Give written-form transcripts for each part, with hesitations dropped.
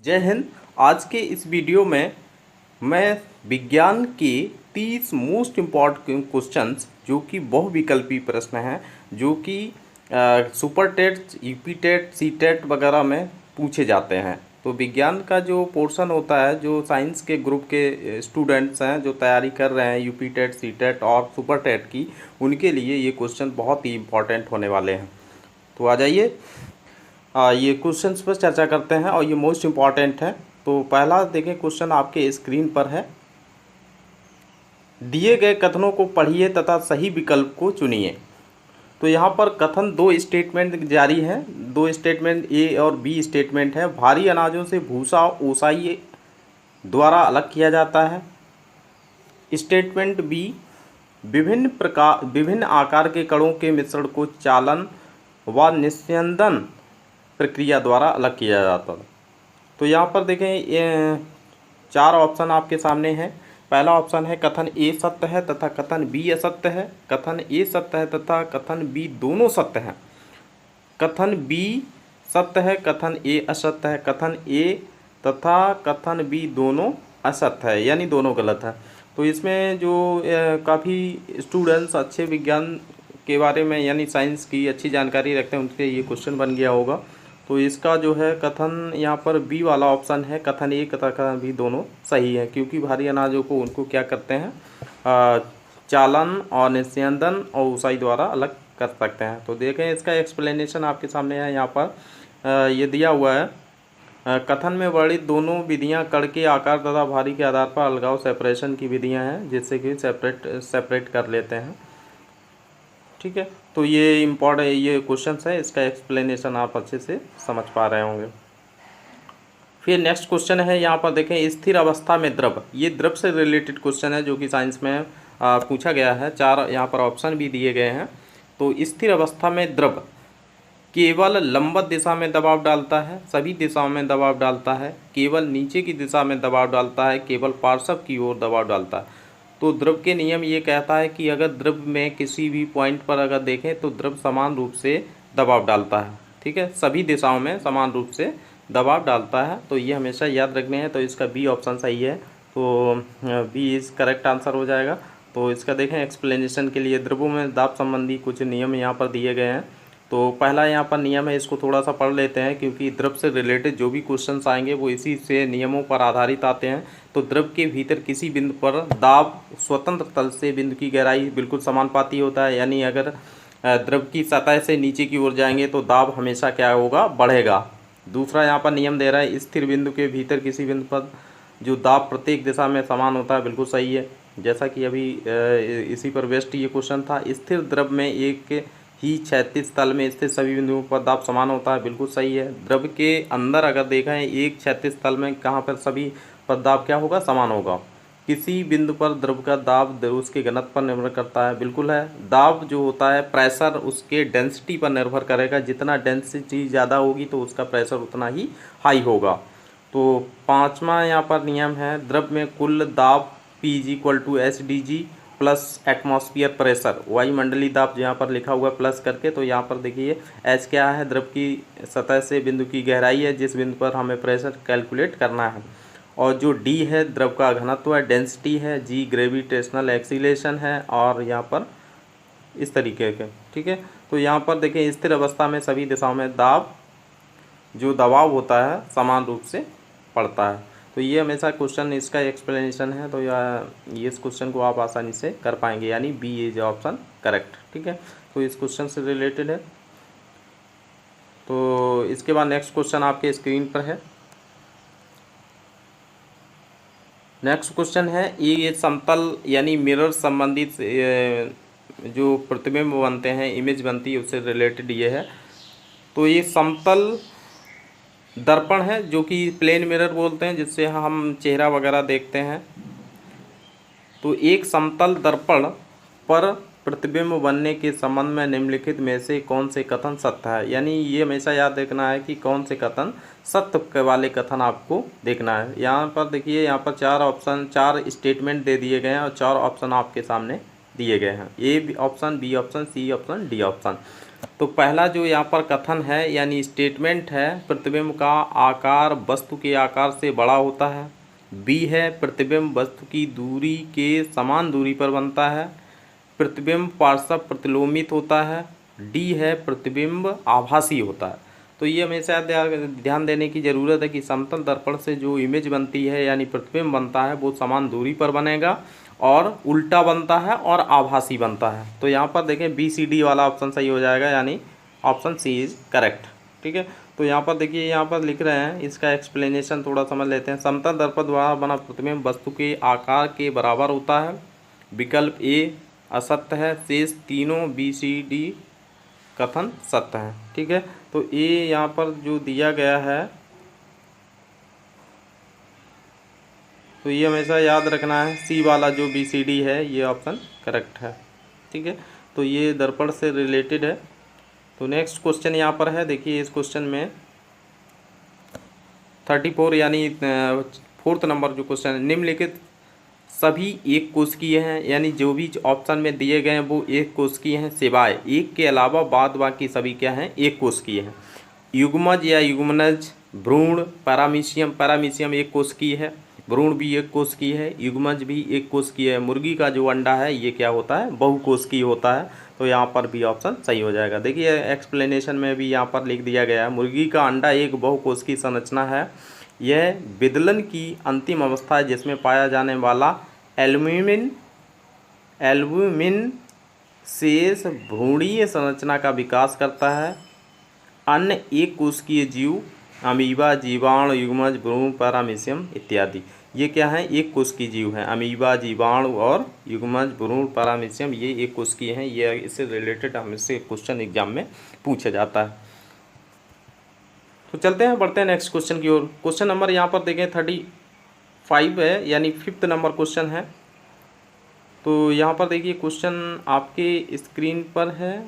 जय हिंद। आज के इस वीडियो में मैं विज्ञान के 30 मोस्ट इम्पॉर्टेंट क्वेश्चंस जो कि बहुविकल्पी प्रश्न हैं, जो कि super TET, UP TET, C TET वगैरह में पूछे जाते हैं। तो विज्ञान का जो पोर्शन होता है, जो साइंस के ग्रुप के स्टूडेंट्स हैं जो तैयारी कर रहे हैं यूपी टेट, सी टेट और सुपर टेट की, उनके लिए ये क्वेश्चन बहुत ही इम्पॉर्टेंट होने वाले हैं। तो आ जाइए ये क्वेश्चंस पर चर्चा करते हैं और ये मोस्ट इम्पॉर्टेंट है। तो पहला देखें, क्वेश्चन आपके स्क्रीन पर है। दिए गए कथनों को पढ़िए तथा सही विकल्प को चुनिए। तो यहाँ पर कथन दो स्टेटमेंट जारी हैं, दो स्टेटमेंट ए और बी स्टेटमेंट है। भारी अनाजों से भूसा ओसाई द्वारा अलग किया जाता है। स्टेटमेंट बी, विभिन्न आकार के कणों के मिश्रण को चालन व निस्यंदन प्रक्रिया द्वारा अलग किया जाता है। तो यहाँ पर देखें, ये 4 ऑप्शन आपके सामने हैं। पहला ऑप्शन है कथन ए सत्य है तथा कथन बी असत्य है। कथन ए सत्य है तथा कथन बी दोनों सत्य हैं। कथन बी सत्य है, कथन ए असत्य है। कथन ए तथा कथन बी दोनों असत्य है, यानी दोनों गलत है। तो इसमें जो काफ़ी स्टूडेंट्स अच्छे विज्ञान के बारे में यानी साइंस की अच्छी जानकारी रखते हैं, उनके ये क्वेश्चन बन गया होगा। तो इसका जो है कथन यहाँ पर बी वाला ऑप्शन है, कथन ए तथा कथन बी दोनों सही है, क्योंकि भारी अनाजों को उनको क्या करते हैं, चालन और निस्यंदन और ऊंचाई द्वारा अलग कर सकते हैं। तो देखें, इसका एक्सप्लेनेशन आपके सामने है। यहाँ पर ये दिया हुआ है, कथन में वर्णित दोनों विधियां कण के आकार तथा भारी के आधार पर अलगाव सेपरेशन की विधियां हैं, जिससे कि सेपरेट कर लेते हैं। ठीक है, तो ये इम्पॉर्टेंट ये क्वेश्चन है, इसका एक्सप्लेनेशन आप अच्छे से समझ पा रहे होंगे। फिर नेक्स्ट क्वेश्चन है, यहाँ पर देखें, स्थिर अवस्था में द्रव। ये द्रव से रिलेटेड क्वेश्चन है जो कि साइंस में पूछा गया है। 4 यहाँ पर ऑप्शन भी दिए गए हैं। तो स्थिर अवस्था में द्रव केवल लंबवत दिशा में दबाव डालता है, सभी दिशाओं में दबाव डालता है, केवल नीचे की दिशा में दबाव डालता है, केवल पार्श्व की ओर दबाव डालता है। तो द्रव के नियम ये कहता है कि अगर द्रव में किसी भी पॉइंट पर अगर देखें तो द्रव समान रूप से दबाव डालता है। ठीक है, सभी दिशाओं में समान रूप से दबाव डालता है। तो ये हमेशा याद रखने हैं। तो इसका बी ऑप्शन सही है, तो बी इज़ करेक्ट आंसर हो जाएगा। तो इसका देखें एक्सप्लेनेशन के लिए, द्रवों में दाब संबंधी कुछ नियम यहाँ पर दिए गए हैं। तो पहला यहाँ पर नियम है, इसको थोड़ा सा पढ़ लेते हैं, क्योंकि द्रव से रिलेटेड जो भी क्वेश्चंस आएंगे वो इसी से नियमों पर आधारित आते हैं। तो द्रव के भीतर किसी बिंदु पर दाब स्वतंत्र तल से बिंदु की गहराई बिल्कुल समानुपाती होता है, यानी अगर द्रव की सतह से नीचे की ओर जाएंगे तो दाब हमेशा क्या होगा, बढ़ेगा। दूसरा यहाँ पर नियम दे रहा है, स्थिर बिंदु के भीतर किसी बिंदु पर जो दाब प्रत्येक दिशा में समान होता है, बिल्कुल सही है। जैसा कि अभी इसी पर बेस्ड ये क्वेश्चन था। स्थिर द्रव में एक ही क्षैतिज तल में स्थित सभी बिंदुओं पर दाब समान होता है, बिल्कुल सही है। द्रव के अंदर अगर देखा है, एक क्षैतिज तल में कहाँ पर सभी पर दाब क्या होगा, समान होगा। किसी बिंदु पर द्रव का दाब उसके घनत्व पर निर्भर करता है, बिल्कुल है। दाब जो होता है, प्रेशर उसके डेंसिटी पर निर्भर करेगा, जितना डेंसिटी ज़्यादा होगी तो उसका प्रेशर उतना ही हाई होगा। तो 5वां यहाँ पर नियम है, द्रव में कुल दाब P = SdG plus atmosphere pressure, वायुमंडलीय दाब यहाँ पर लिखा हुआ है प्लस करके। तो यहाँ पर देखिए एच क्या है, द्रव की सतह से बिंदु की गहराई है जिस बिंदु पर हमें प्रेशर कैलकुलेट करना है। और जो डी है द्रव का घनत्व है, डेंसिटी है, जी ग्रेविटेशनल एक्सीलेशन है, और यहाँ पर इस तरीके के। ठीक है, तो यहाँ पर देखिए स्थिर अवस्था में सभी दिशाओं में दाब जो दबाव होता है समान रूप से पड़ता है। तो ये हमेशा क्वेश्चन इसका एक्सप्लेनेशन है। तो ये इस क्वेश्चन को आप आसानी से कर पाएंगे, यानी बी इज ऑप्शन करेक्ट। ठीक है, तो इस क्वेश्चन से रिलेटेड है। तो इसके बाद नेक्स्ट क्वेश्चन आपके स्क्रीन पर है। नेक्स्ट क्वेश्चन है, ये समतल यानी मिरर संबंधित जो प्रतिबिंब बनते हैं, इमेज बनती है, उससे रिलेटेड ये है। तो ये समतल दर्पण है जो कि प्लेन मिरर बोलते हैं, जिससे हम चेहरा वगैरह देखते हैं। तो एक समतल दर्पण पर प्रतिबिंब बनने के संबंध में निम्नलिखित में से कौन से कथन सत्य है, यानी ये हमेशा याद रखना है कि कौन से कथन सत्य वाले कथन आपको देखना है। यहाँ पर देखिए, यहाँ पर 4 स्टेटमेंट दे दिए गए हैं और 4 ऑप्शन आपके सामने दिए गए हैं, A option, B option, C option, D option. तो पहला जो यहाँ पर कथन है यानी स्टेटमेंट है, प्रतिबिंब का आकार वस्तु के आकार से बड़ा होता है। बी है, प्रतिबिंब वस्तु की दूरी के समान दूरी पर बनता है। प्रतिबिंब पार्श्व प्रतिलोमित होता है। डी है, प्रतिबिंब आभासी होता है। तो ये हमेशा ध्यान देने की ज़रूरत है कि समतल दर्पण से जो इमेज बनती है यानी प्रतिबिंब बनता है वो समान दूरी पर बनेगा और उल्टा बनता है और आभासी बनता है। तो यहाँ पर देखें बी सी डी वाला ऑप्शन सही हो जाएगा, यानी ऑप्शन सी इज़ करेक्ट। ठीक है, तो यहाँ पर देखिए, यहाँ पर लिख रहे हैं, इसका एक्सप्लेनेशन थोड़ा समझ लेते हैं। समतल दर्पण द्वारा बना प्रतिबिंब वस्तु के आकार के बराबर होता है। विकल्प ए असत्य है, शेष तीनों बी सी डी कथन सत्य हैं। ठीक है, तो ए यहाँ पर जो दिया गया है तो ये हमेशा याद रखना है, सी वाला जो बी सी डी है ये ऑप्शन करेक्ट है। ठीक है, तो ये दर्पण से रिलेटेड है। तो नेक्स्ट क्वेश्चन यहाँ पर है, देखिए इस क्वेश्चन में 34 यानी 4th नंबर जो क्वेश्चन है, निम्नलिखित सभी एक कोशिकीय हैं, यानी जो भी ऑप्शन में दिए गए हैं वो एक कोशिकीय हैं, सिवाय एक के अलावा बाद बाकी सभी क्या हैं, एक कोशिकीय हैं। युग्मज या युग्मनज, भ्रूण, पैरामीशियम, पैरामीशियम एक कोशिकीय है, भ्रूण भी एक कोशिकीय है, युग्मज भी एक कोशिकीय है। मुर्गी का जो अंडा है ये क्या होता है, बहुकोशिकीय होता है। तो यहाँ पर भी ऑप्शन सही हो जाएगा। देखिए एक्सप्लेनेशन में भी यहाँ पर लिख दिया गया है, मुर्गी का अंडा एक बहुकोशिकीय संरचना है। यह विदलन की अंतिम अवस्था है जिसमें पाया जाने वाला एल्ब्यूमिन शेष भ्रूणीय संरचना का विकास करता है। अन्य एक कोशिकीय जीव अमीबा, जीवाणु, युग्मज, भ्रूण, पैरामीशियम इत्यादि ये क्या है, एक कोशिकीय जीव हैं। अमीबा, जीवाणु और युग्मज, भ्रूण, पैरामीशियम ये एक कोशिकीय हैं। ये इससे रिलेटेड हमसे क्वेश्चन एग्जाम में पूछा जाता है। तो चलते हैं, बढ़ते हैं नेक्स्ट क्वेश्चन की ओर। क्वेश्चन नंबर यहाँ पर देखें 35 है, यानी 5th नंबर क्वेश्चन है। तो यहाँ पर देखिए क्वेश्चन आपके स्क्रीन पर है,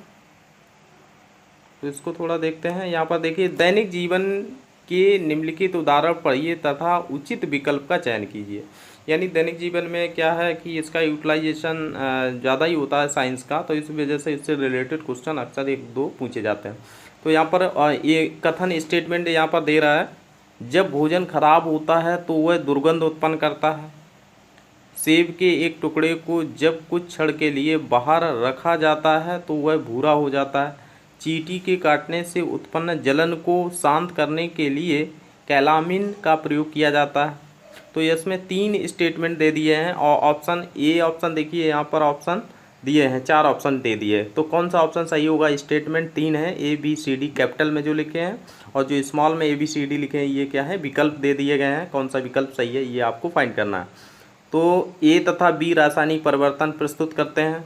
तो इसको थोड़ा देखते हैं। यहाँ पर देखिए, दैनिक जीवन के निम्नलिखित उदाहरण पढ़िए तथा उचित विकल्प का चयन कीजिए। यानी दैनिक जीवन में क्या है कि इसका यूटिलाइजेशन ज़्यादा ही होता है साइंस का, तो इस वजह से इससे रिलेटेड क्वेश्चन अक्सर 1-2 पूछे जाते हैं। तो यहाँ पर ये कथन स्टेटमेंट यहाँ पर दे रहा है, जब भोजन खराब होता है तो वह दुर्गंध उत्पन्न करता है। सेब के एक टुकड़े को जब कुछ क्षण के लिए बाहर रखा जाता है तो वह भूरा हो जाता है। चींटी के काटने से उत्पन्न जलन को शांत करने के लिए कैलामिन का प्रयोग किया जाता है। तो इसमें 3 स्टेटमेंट दे दिए हैं और ऑप्शन ए, ऑप्शन देखिए यहाँ पर ऑप्शन दिए हैं, 4 ऑप्शन दे दिए। तो कौन सा ऑप्शन सही होगा, स्टेटमेंट 3 है, A B C D capital में जो लिखे हैं, और जो स्मॉल में ए बी सी डी लिखे हैं ये क्या है, विकल्प दे दिए गए हैं। कौन सा विकल्प सही है ये आपको फाइंड करना है। तो ए तथा बी रासायनिक परिवर्तन प्रस्तुत करते हैं।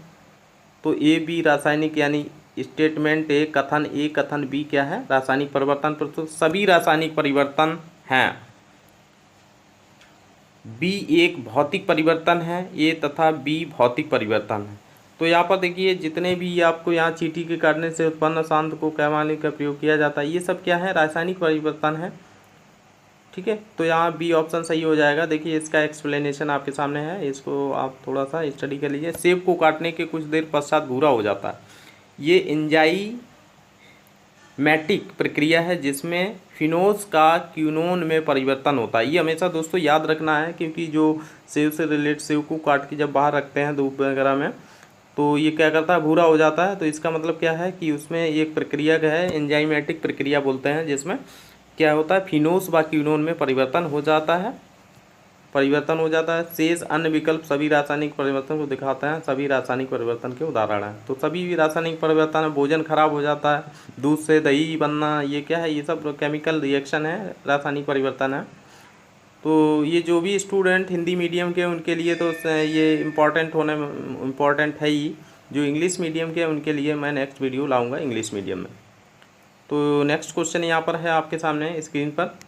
तो ए बी रासायनिक यानी स्टेटमेंट ए कथन बी क्या है, रासायनिक परिवर्तन प्रस्तुत, सभी रासायनिक परिवर्तन हैं। बी एक भौतिक परिवर्तन है, ए तथा बी भौतिक परिवर्तन है। तो यहाँ पर देखिए जितने भी आपको यहाँ चींटी के काटने से उत्पन्न शांत को कैलामिन का प्रयोग किया जाता है, ये सब क्या है, रासायनिक परिवर्तन है। ठीक है, तो यहाँ बी ऑप्शन सही हो जाएगा। देखिए इसका एक्सप्लेनेशन आपके सामने है, इसको आप थोड़ा सा स्टडी कर लीजिए। सेब को काटने के कुछ देर पश्चात भूरा हो जाता है। ये एंजाइमेटिक प्रक्रिया है जिसमें फिनोस का क्यूनोन में परिवर्तन होता है। ये हमेशा दोस्तों याद रखना है, क्योंकि जो सेब से रिलेटेड, सेब को काट के जब बाहर रखते हैं धूप वगैरह में तो ये क्या करता है, भूरा हो जाता है। तो इसका मतलब क्या है कि उसमें एक प्रक्रिया का है, एंजाइमेटिक प्रक्रिया बोलते हैं, जिसमें क्या होता है, फिनोस व क्यूनोन में परिवर्तन हो जाता है। शेष अन्य विकल्प सभी रासायनिक परिवर्तन को दिखाते हैं, सभी रासायनिक परिवर्तन के उदाहरण हैं। तो सभी रासायनिक परिवर्तन है, भोजन खराब हो जाता है, दूध से दही बनना, ये क्या है, ये सब केमिकल रिएक्शन है, रासायनिक परिवर्तन है। तो ये जो भी स्टूडेंट हिंदी मीडियम के उनके लिए तो ये इम्पॉर्टेंट है ही। जो इंग्लिश मीडियम के उनके लिए मैं नेक्स्ट वीडियो लाऊंगा इंग्लिश मीडियम में। तो नेक्स्ट क्वेश्चन यहाँ पर है आपके सामने स्क्रीन पर।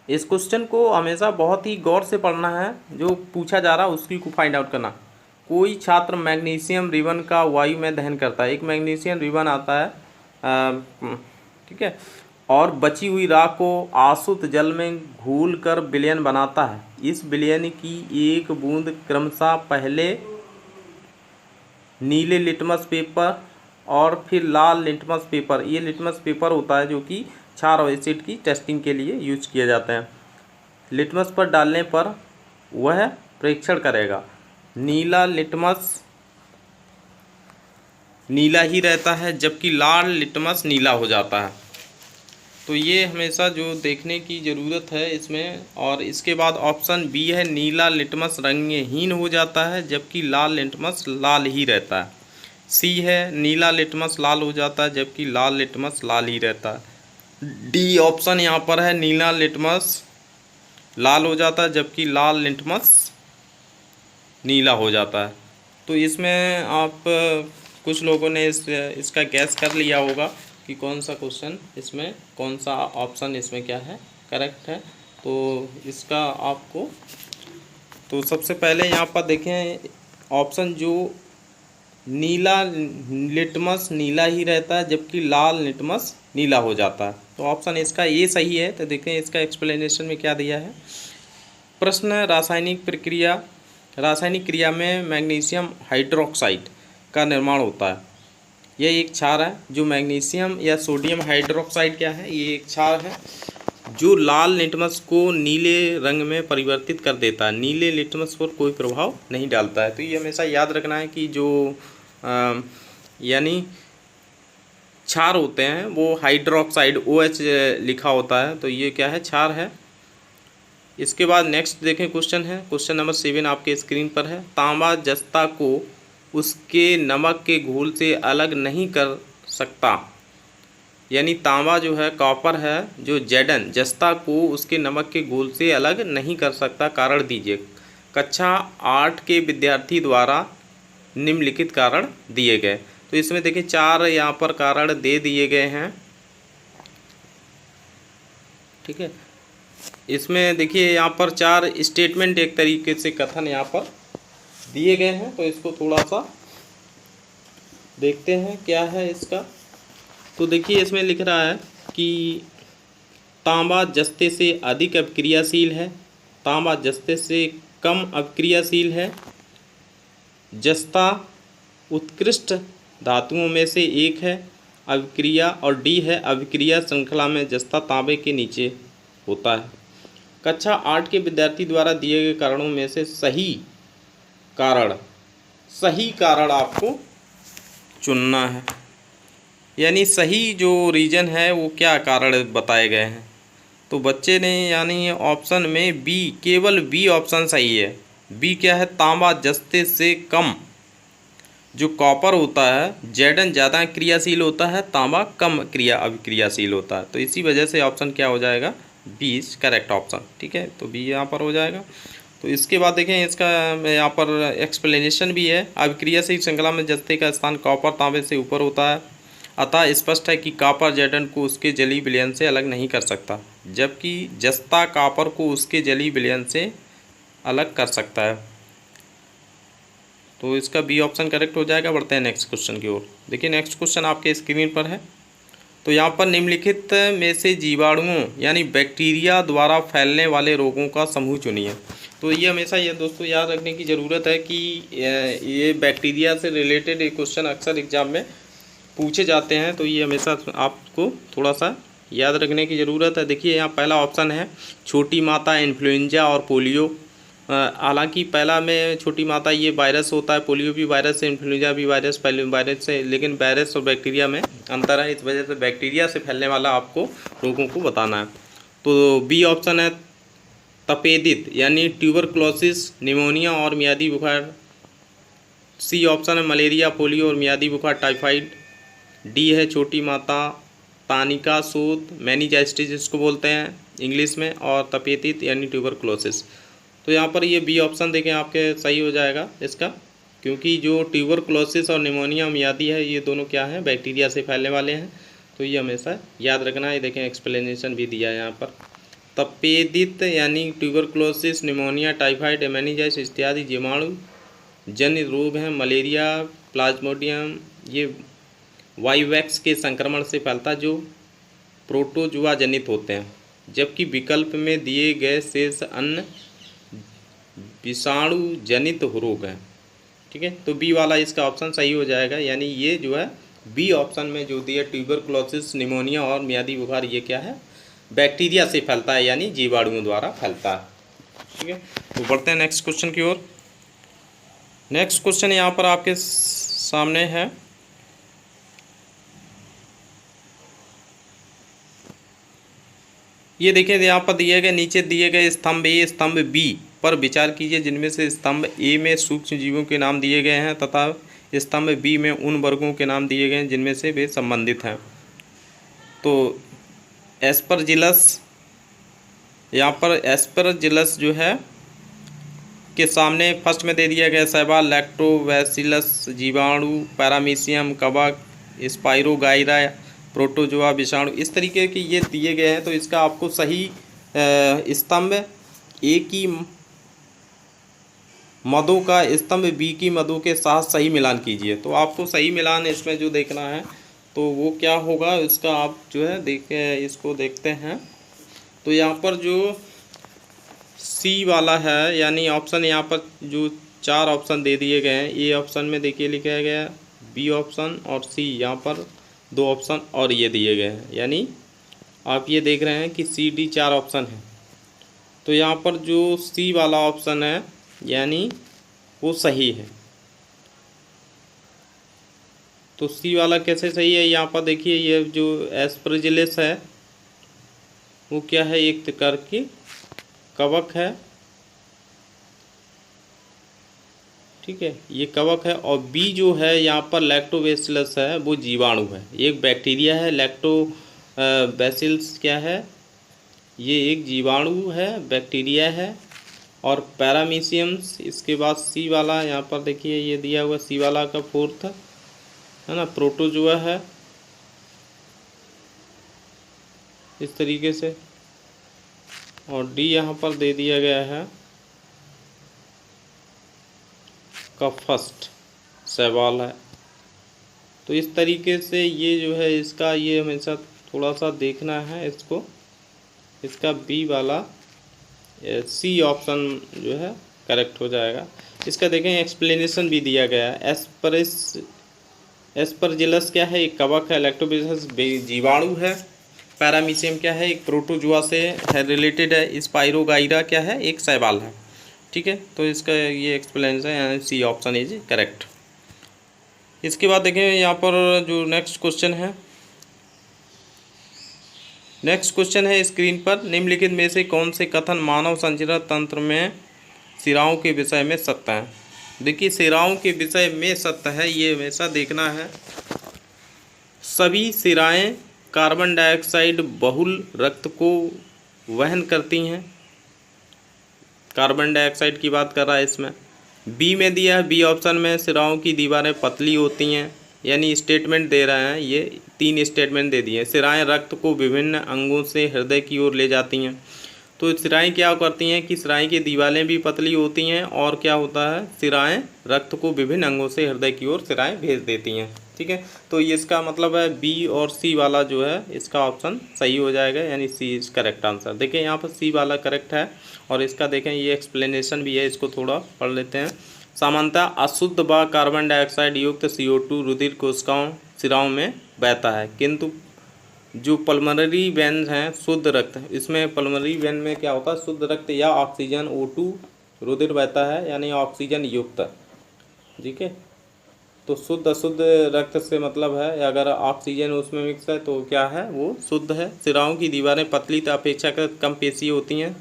इस क्वेश्चन को हमेशा बहुत ही गौर से पढ़ना है, जो पूछा जा रहा है उसकी को फाइंड आउट करना। कोई छात्र मैग्नीशियम रिबन का वायु में दहन करता है। एक मैग्नीशियम रिबन आता है, ठीक है, और बची हुई राख को आसुत जल में घोलकर विलयन बनाता है। इस विलयन की एक बूंद क्रमशः पहले नीले लिटमस पेपर और फिर लाल लिटमस पेपर, ये लिटमस पेपर होता है जो कि क्षार और एसिड की टेस्टिंग के लिए यूज किया जाता है। लिटमस पर डालने पर वह परीक्षण करेगा। नीला लिटमस नीला ही रहता है जबकि लाल लिटमस नीला हो जाता है। तो ये हमेशा जो देखने की ज़रूरत है इसमें। और इसके बाद ऑप्शन बी है, नीला लिटमस रंगहीन हो जाता है जबकि लाल लिटमस लाल ही रहता है। सी है, नीला लिटमस लाल हो जाता है जबकि लाल लिटमस लाल ही रहता है। डी ऑप्शन यहाँ पर है, नीला लिटमस लाल हो जाता है जबकि लाल लिटमस नीला हो जाता है। तो इसमें आप कुछ लोगों ने इसका गैस कर लिया होगा कि कौन सा क्वेश्चन इसमें, कौन सा ऑप्शन इसमें क्या है करेक्ट है। तो इसका आपको, तो सबसे पहले यहाँ पर देखें ऑप्शन जो नीला लिटमस नीला ही रहता है जबकि लाल लिटमस नीला हो जाता है, तो ऑप्शन इसका ये सही है। तो देखें इसका एक्सप्लेनेशन में क्या दिया है। प्रश्न, रासायनिक क्रिया में मैग्नीशियम हाइड्रोक्साइड का निर्माण होता है। यह एक क्षार है जो मैग्नीशियम या सोडियम हाइड्रोक्साइड क्या है, ये एक क्षार है जो लाल लिटमस को नीले रंग में परिवर्तित कर देता है, नीले लिटमस पर कोई प्रभाव नहीं डालता है। तो ये हमेशा याद रखना है कि जो यानी क्षार होते हैं वो हाइड्रोक्साइड OH लिखा होता है, तो ये क्या है, क्षार है। इसके बाद नेक्स्ट देखें क्वेश्चन है, क्वेश्चन नंबर 7 आपके स्क्रीन पर है। तांबा जस्ता को उसके नमक के घोल से अलग नहीं कर सकता, यानी तांबा जो है, कॉपर है जो Zn जस्ता को उसके नमक के घोल से अलग नहीं कर सकता, कारण दीजिए। कक्षा 8 के विद्यार्थी द्वारा निम्नलिखित कारण दिए गए। तो इसमें देखिए 4 यहाँ पर कारण दे दिए गए हैं, ठीक है। इसमें देखिए यहाँ पर 4 स्टेटमेंट एक तरीके से कथन यहाँ पर दिए गए हैं, तो इसको थोड़ा सा देखते हैं क्या है इसका। तो देखिए इसमें लिख रहा है कि तांबा जस्ते से अधिक अभिक्रियाशील है, तांबा जस्ते से कम अभिक्रियाशील है, जस्ता उत्कृष्ट धातुओं में से एक है अभिक्रिया, और डी है अभिक्रिया श्रृंखला में जस्ता तांबे के नीचे होता है। कक्षा 8 के विद्यार्थी द्वारा दिए गए कारणों में से सही कारण आपको चुनना है, यानी सही जो रीजन है वो क्या कारण बताए गए हैं। तो बच्चे ने यानी ऑप्शन में बी, केवल बी ऑप्शन सही है। बी क्या है, तांबा जस्ते से कम, जो कॉपर होता है Zn ज़्यादा क्रियाशील होता है, तांबा कम अभिक्रियाशील होता है। तो इसी वजह से ऑप्शन क्या हो जाएगा, बी इज करेक्ट ऑप्शन, ठीक है। तो बी यहाँ पर हो जाएगा। तो इसके बाद देखें इसका यहाँ पर एक्सप्लेनेशन भी है। अभिक्रियाशील श्रृंखला में जस्ते का स्थान कॉपर तांबे से ऊपर होता है, अतः स्पष्ट है कि कॉपर Zn को उसके जलीय विलयन से अलग नहीं कर सकता, जबकि जस्ता कॉपर को उसके जलीय विलयन से अलग कर सकता है। तो इसका बी ऑप्शन करेक्ट हो जाएगा। बढ़ते हैं नेक्स्ट क्वेश्चन की ओर। देखिए नेक्स्ट क्वेश्चन आपके स्क्रीन पर है। तो यहाँ पर निम्नलिखित में से जीवाणुओं यानी बैक्टीरिया द्वारा फैलने वाले रोगों का समूह चुनिए। तो ये हमेशा ये दोस्तों याद रखने की ज़रूरत है कि ये बैक्टीरिया से रिलेटेड क्वेश्चन अक्सर एग्जाम में पूछे जाते हैं, तो ये हमेशा आपको थोड़ा सा याद रखने की ज़रूरत है। देखिए यहाँ पहला ऑप्शन है छोटी माता, इन्फ्लुएंजा और पोलियो। हालांकि पहला में छोटी माता ये वायरस होता है, पोलियो भी वायरस है, इन्फ्लुएंजा भी वायरस से, लेकिन वायरस और बैक्टीरिया में अंतर है, इस वजह से बैक्टीरिया से फैलने वाला आपको रोगों को बताना है। तो बी ऑप्शन है तपेदित यानी ट्यूबरक्लोसिस, निमोनिया और मियादी बुखार। सी ऑप्शन है मलेरिया, पोलियो और मियादी बुखार, टाइफाइड। डी है छोटी माता, तानिका सूत, मेनिंजाइटिस जिसको बोलते हैं इंग्लिश में, और तपेदित यानी ट्यूबरक्लोसिस। तो यहाँ पर ये बी ऑप्शन देखें आपके सही हो जाएगा इसका, क्योंकि जो ट्यूबरक्लोसिस और निमोनिया मियादी है ये दोनों क्या हैं, बैक्टीरिया से फैलने वाले हैं। तो ये हमेशा याद रखना है। देखें एक्सप्लेनेशन भी दिया है यहाँ पर। तपेदित यानी ट्यूबरक्लोसिस, निमोनिया, टाइफाइड, मेनिंजाइटिस इत्यादि जीवाणु जन्य रोग हैं। मलेरिया, प्लाज्मोडियम ये वाइवैक्स के संक्रमण से फैलता जो प्रोटोजुआ जनित होते हैं, जबकि विकल्प में दिए गए शेष अन्य विषाणु जनित रोग हैं, ठीक है। तो बी वाला इसका ऑप्शन सही हो जाएगा, यानी ये जो है बी ऑप्शन में जो दिया ट्यूबरकुलोसिस, निमोनिया और मियादी बुखार, ये क्या है, बैक्टीरिया से फैलता है, यानी जीवाणुओं द्वारा फैलता है। ठीक है, तो बढ़ते हैं नेक्स्ट क्वेश्चन की ओर। नेक्स्ट क्वेश्चन यहाँ पर आपके सामने है, ये देखिए यहाँ पर दिए गए, नीचे दिए गए स्तंभ ए स्तंभ बी पर विचार कीजिए, जिनमें से स्तंभ ए में सूक्ष्म जीवों के नाम दिए गए हैं तथा स्तंभ बी में उन वर्गों के नाम दिए गए हैं जिनमें से वे संबंधित हैं। तो एस्परजिलस, यहाँ पर एस्परजिलस जो है के सामने फर्स्ट में दे दिया गया शैवाल, लैक्टोबैसिलस जीवाणु, पैरामीशियम कवक, स्पाइरोगाइरा प्रोटोजोआ विषाणु, इस तरीके के ये दिए गए हैं। तो इसका आपको सही स्तंभ ए की मदों का स्तंभ बी की मदों के साथ सही मिलान कीजिए। तो आपको सही मिलान इसमें जो देखना है तो वो क्या होगा, इसका आप जो है इसको देखते हैं। तो यहाँ पर जो सी वाला है, यानी ऑप्शन यहाँ पर जो 4 ऑप्शन दे दिए गए हैं, ए ऑप्शन में देखिए लिखा गया बी ऑप्शन और सी, यहाँ पर 2 ऑप्शन और ये दिए गए हैं, यानी आप ये देख रहे हैं कि सी डी 4 ऑप्शन है। तो यहाँ पर जो सी वाला ऑप्शन है यानी वो सही है। तो सी वाला कैसे सही है, यहाँ पर देखिए ये जो एस्परजिलस है वो क्या है, एक प्रकार की कवक है। ठीक है, ये कवक है। और बी जो है यहाँ पर लैक्टोबैसिलस है, वो जीवाणु है, एक बैक्टीरिया है। लैक्टोबैसिलस क्या है, ये एक जीवाणु है, बैक्टीरिया है। और पैरामीशियम्स, इसके बाद सी वाला यहाँ पर देखिए ये दिया हुआ सी वाला का 4th है ना, प्रोटोजोआ है, इस तरीके से। और डी यहाँ पर दे दिया गया है का फर्स्ट शैवाल है। तो इस तरीके से ये जो है इसका ये हमेशा थोड़ा सा देखना है इसको, इसका बी वाला सी ऑप्शन जो है करेक्ट हो जाएगा। इसका देखें एक्सप्लेनेशन भी दिया गया है। एस्परजिलस क्या है, एक कवक है। लैक्टोबैसिलस जीवाणु है। पैरामीशियम क्या है, एक प्रोटोजुआ से है रिलेटेड है। स्पाइरोगाइरा क्या है, एक शैवाल है। ठीक है, तो इसका ये एक्सप्लेनेशन है, यानी सी ऑप्शन इज करेक्ट। इसके बाद देखें यहाँ पर जो नेक्स्ट क्वेश्चन है, नेक्स्ट क्वेश्चन है स्क्रीन पर, निम्नलिखित में से कौन से कथन मानव संचरण तंत्र में सिराओं के विषय में सत्य है। देखिए सिराओं के विषय में सत्य है, ये हमेशा देखना है। सभी सिराएं कार्बन डाइऑक्साइड बहुल रक्त को वहन करती हैं। कार्बन डाइऑक्साइड की बात कर रहा है इसमें। बी में दिया है, बी ऑप्शन में सिराओं की दीवारें पतली होती हैं, यानी स्टेटमेंट दे रहे हैं, ये 3 स्टेटमेंट दे दिए। सिराएं रक्त को विभिन्न अंगों से हृदय की ओर ले जाती हैं। तो सिराएं क्या करती हैं कि सिराएं की दीवारें भी पतली होती हैं, और क्या होता है, सिराएं रक्त को विभिन्न अंगों से हृदय की ओर सिराएं भेज देती हैं। ठीक है, तो ये इसका मतलब है बी और सी वाला जो है इसका ऑप्शन सही हो जाएगा, यानी सी इज करेक्ट आंसर। देखें यहाँ पर सी वाला करेक्ट है। और इसका देखें ये एक्सप्लेनेशन भी है, इसको थोड़ा पढ़ लेते हैं। सामान्यतः अशुद्ध व कार्बन डाइऑक्साइड युक्त CO2 रुधिर कोशिकाओं सिराओं में बहता है, किंतु जो पल्मोनरी वेन हैं शुद्ध रक्त, इसमें पल्मोनरी वेन में क्या होता है, शुद्ध रक्त या ऑक्सीजन O2 रुधिर बहता है, यानी ऑक्सीजन युक्त। ठीक है, तो शुद्ध अशुद्ध रक्त से मतलब है अगर ऑक्सीजन उसमें मिक्स है तो क्या है, वो शुद्ध है। सिराओं की दीवारें पतली तो अपेक्षाकृत कम पेशी होती हैं।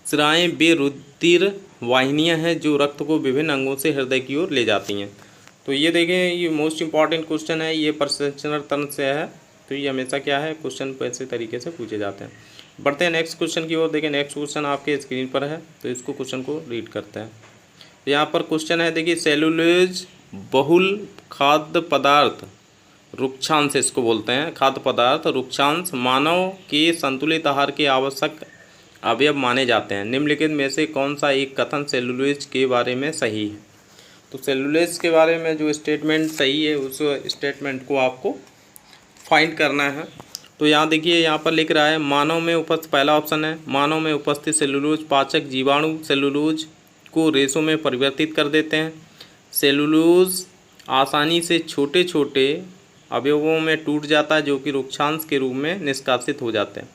सिराएं बेरुधिर वाहिनियां हैं जो रक्त को विभिन्न अंगों से हृदय की ओर ले जाती हैं। तो ये देखें, ये मोस्ट इंपॉर्टेंट क्वेश्चन है, ये प्रश्नोत्तर तंत्र से है। तो ये हमेशा क्या है, क्वेश्चन ऐसे तरीके से पूछे जाते हैं। बढ़ते हैं नेक्स्ट क्वेश्चन की ओर। देखें नेक्स्ट क्वेश्चन आपके स्क्रीन पर है, तो इसको क्वेश्चन को रीड करते हैं। तो यहाँ पर क्वेश्चन है, देखिए सेलुलोज बहुल खाद्य पदार्थ रुक्षांश, इसको बोलते हैं खाद्य पदार्थ रुक्षांश, मानव के संतुलित आहार के आवश्यक अवयव माने जाते हैं। निम्नलिखित में से कौन सा एक कथन सेलुलोज के बारे में सही है। तो सेलुलोज के बारे में जो स्टेटमेंट सही है उस स्टेटमेंट को आपको फाइंड करना है। तो यहाँ देखिए, यहाँ पर लिख रहा है मानव में उपस्थित, पहला ऑप्शन है, मानव में उपस्थित सेलुलोज पाचक जीवाणु सेलुलोज को रेशों में परिवर्तित कर देते हैं। सेलुलोज आसानी से छोटे छोटे अवयवों में टूट जाता है, जो कि रुक्षांश के रूप में निष्कासित हो जाते हैं।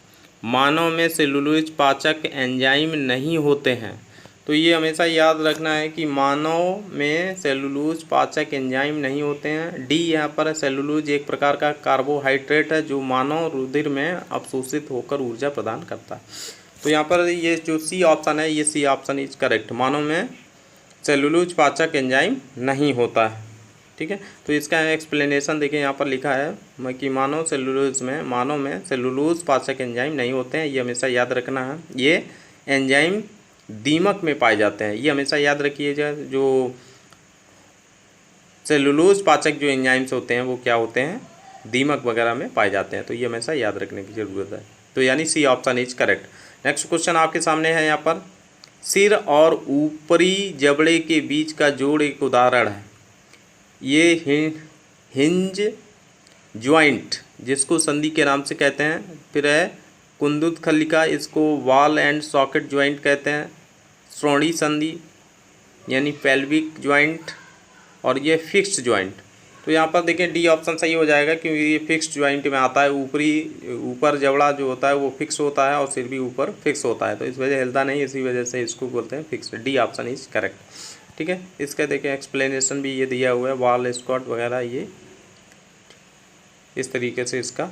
मानव में सेलुलोज पाचक एंजाइम नहीं होते हैं। तो ये हमेशा याद रखना है कि मानव में सेलुलोज पाचक एंजाइम नहीं होते हैं। डी यहाँ पर सेलुलोज एक प्रकार का कार्बोहाइड्रेट है जो मानव रुधिर में अवशोषित होकर ऊर्जा प्रदान करता है। तो यहाँ पर ये जो सी ऑप्शन है, ये सी ऑप्शन इज करेक्ट। मानव में सेलुलोज पाचक एंजाइम नहीं होता है। ठीक है, तो इसका एक्सप्लेनेशन देखिए यहाँ पर लिखा है कि मानव में सेलुलोज पाचक एंजाइम नहीं होते हैं। ये हमेशा याद रखना है। ये एंजाइम दीमक में पाए जाते हैं। ये हमेशा याद रखिएगा, जो सेलुलोज पाचक जो एंजाइम्स होते हैं वो क्या होते हैं, दीमक वगैरह में पाए जाते हैं। तो ये हमेशा याद रखने की ज़रूरत है। तो यानी C option is correct. Next question आपके सामने है यहाँ पर, सिर और ऊपरी जबड़े के बीच का जोड़ एक उदाहरण है। ये हिंज ज्वाइंट, जिसको संधि के नाम से कहते हैं। फिर है कुंदुत खलिका, इसको वॉल एंड सॉकेट ज्वाइंट कहते हैं। श्रोणी संधि यानी पेल्विक ज्वाइंट, और ये फिक्स्ड ज्वाइंट। तो यहाँ पर देखें डी ऑप्शन सही हो जाएगा, क्योंकि ये फिक्स्ड ज्वाइंट में आता है। ऊपर जबड़ा जो होता है वो फिक्स होता है और सिर भी ऊपर फिक्स होता है, तो इस वजह हिलता नहीं, इसी वजह से इसको बोलते हैं fixed. D option is correct. ठीक है, इसका देखें एक्सप्लेनेशन भी ये दिया हुआ है, वॉल स्क्वाट वगैरह, ये इस तरीके से इसका।